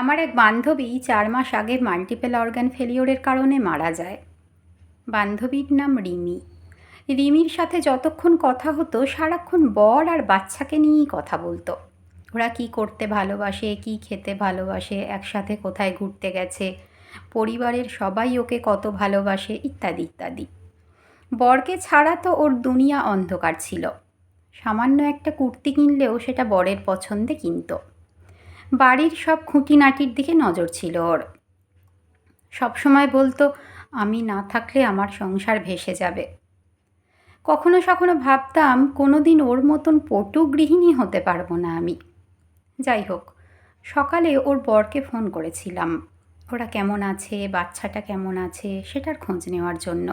আমার এক বান্ধবী 4 মাস আগে মাল্টিপল অর্গান ফেলিওরের কারণে মারা যায়। বান্ধবীর নাম রিমি। রিমির সাথে যতক্ষণ কথা হতো সারাক্ষণ বর আর বাচ্চাকে নিয়েই কথা বলতো। ওরা কী করতে ভালোবাসে, কী খেতে ভালোবাসে, একসাথে কোথায় ঘুরতে গেছে, পরিবারের সবাই ওকে কত ভালোবাসে, ইত্যাদি ইত্যাদি। বরকে ছাড়া তো ওর দুনিয়া অন্ধকার ছিল। সামান্য একটা কুর্তি কিনলেও সেটা বরের পছন্দে কিনতো। বাড়ির সব খুঁটিনাটির দিকে নজর ছিল ওর। সবসময় বলতো, আমি না থাকলে আমার সংসার ভেসে যাবে। কখনো কখনো ভাবতাম কোনো দিন ওর মতন পটু গৃহিণী হতে পারবো না আমি। যাই হোক, সকালে ওর বরকে ফোন করেছিলাম ওরা কেমন আছে, বাচ্চাটা কেমন আছে সেটার খোঁজ নেওয়ার জন্য।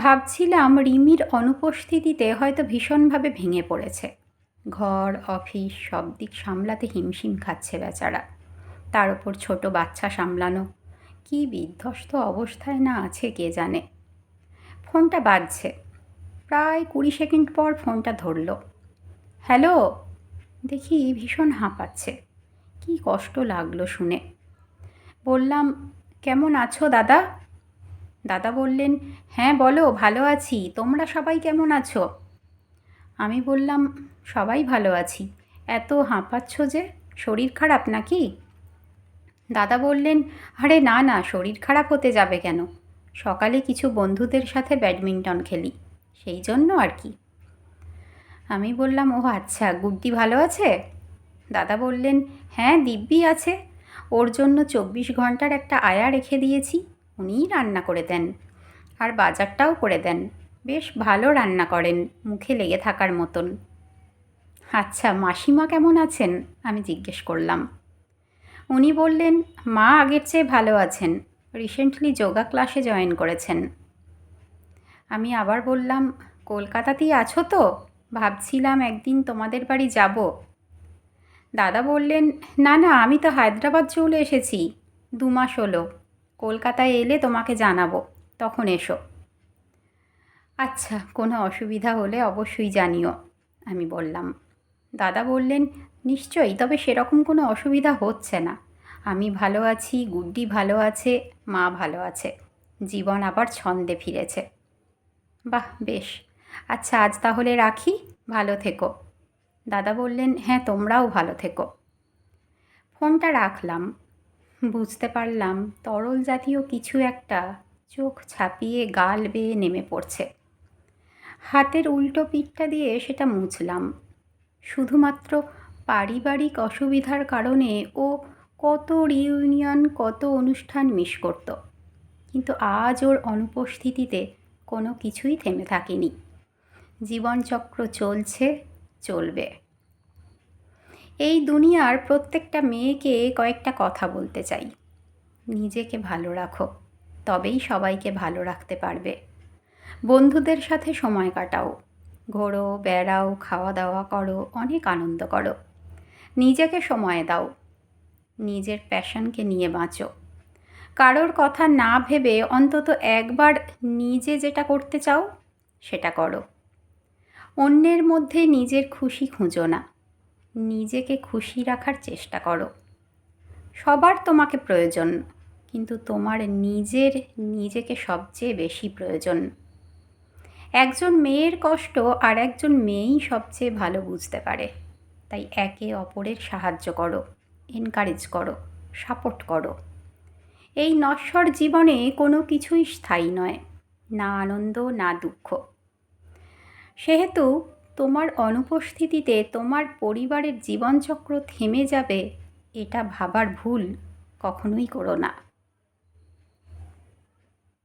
ভাবছিলাম রিমির অনুপস্থিতিতে হয়তো ভীষণভাবে ভেঙে পড়েছে। ঘর, অফিস সব দিক সামলাতে হিমশিম খাচ্ছে বেচারা। তার ওপর ছোট বাচ্চা সামলানো, কী বিধ্বস্ত অবস্থায় না আছে কে জানে। ফোনটা বাজছে। প্রায় 20 সেকেন্ড পর ফোনটা ধরল। হ্যালো। দেখি ভীষণ হাঁপাচ্ছে। কী কষ্ট লাগলো শুনে। বললাম, কেমন আছো দাদা? দাদা বললেন, হ্যাঁ বলো, ভালো আছি, তোমরা সবাই কেমন আছো? আমি বললাম, সবাই ভালো আছি। এত হাঁপাচ্ছ যে, শরীর খারাপ নাকি? দাদা বললেন, আরে না না, শরীর খারাপ হতে যাবে কেন, সকালে কিছু বন্ধুদের সাথে ব্যাডমিন্টন খেলি, সেই জন্য আর কি। আমি বললাম, ও আচ্ছা, গুড্ডি ভালো আছে? দাদা বললেন, হ্যাঁ দিব্যি আছে, ওর জন্য 24 ঘন্টার একটা আয়া রেখে দিয়েছি, উনিই রান্না করে দেন, আর বাজারটাও করে দেন। বেশ ভালো রান্না করেন, মুখে লেগে থাকার মতন। আচ্ছা, মাসিমা কেমন আছেন? আমি জিজ্ঞেস করলাম। উনি বললেন, মা আগের চেয়ে ভালো আছেন, রিসেন্টলি যোগা ক্লাসে জয়েন করেছেন। আমি আবার বললাম, কলকাতাতেই আছো তো? ভাবছিলাম একদিন তোমাদের বাড়ি যাব। দাদা বললেন, না না, আমি তো হায়দ্রাবাদ চলে এসেছি, 2 মাস হলো। কলকাতায় এলে তোমাকে জানাবো, তখন এসো। আচ্ছা, কোনো অসুবিধা হলে অবশ্যই জানিও, আমি বললাম। দাদা বললেন, নিশ্চয়ই, তবে সেরকম কোনো অসুবিধা হচ্ছে না। আমি ভালো আছি, গুড্ডি ভালো আছে, মা ভালো আছে, জীবন আবার ছন্দে ফিরেছে। বাহ, বেশ। আচ্ছা, আজ তাহলে রাখি, ভালো থেকো। দাদা বললেন, হ্যাঁ তোমরাও ভালো থেকো। ফোনটা রাখলাম। বুঝতে পারলাম তরল জাতীয় কিছু একটা চোখ ছাপিয়ে গাল বেয়ে নেমে পড়ছে। হাতের উল্টো পিঠটা দিয়ে সেটা মুছলাম। শুধুমাত্র পারিবারিক অসুবিধার কারণে ও কত রিইউনিয়ন, কত অনুষ্ঠান মিস করত, কিন্তু আজ ওর অনুপস্থিতিতে কোনো কিছুই থেমে থাকেনি। জীবনচক্র চলছে, চলবে। এই দুনিয়ার প্রত্যেকটা মেয়েকে কয়েকটা কথা বলতে চাই। নিজেকে ভালো রাখো, তবেই সবাইকে ভালো রাখতে পারবে। বন্ধুদের সাথে সময় কাটাও, ঘোরো, বেড়াও, খাওয়া দাওয়া করো, অনেক আনন্দ করো। নিজেকে সময় দাও, নিজের প্যাশনকে নিয়ে বাঁচো। কারোর কথা না ভেবে অন্তত একবার নিজে যেটা করতে চাও সেটা করো। অন্যের মধ্যে নিজের খুশি খুঁজো না, নিজেকে খুশি রাখার চেষ্টা করো। সবার তোমাকে প্রয়োজন, কিন্তু তোমার নিজেকে সবচেয়ে বেশি প্রয়োজন। একজন মেয়ের কষ্ট আর একজন মেয়েই সবচেয়ে ভালো বুঝতে পারে। তাই একে অপরের সাহায্য করো, এনকারেজ করো, সাপোর্ট করো। এই নশ্বর জীবনে কোনো কিছুই স্থায়ী নয়, না আনন্দ না দুঃখ। সেহেতু তোমার অনুপস্থিতিতে তোমার পরিবারের জীবনচক্র থেমে যাবে, এটা ভাবার ভুল কখনোই করো না।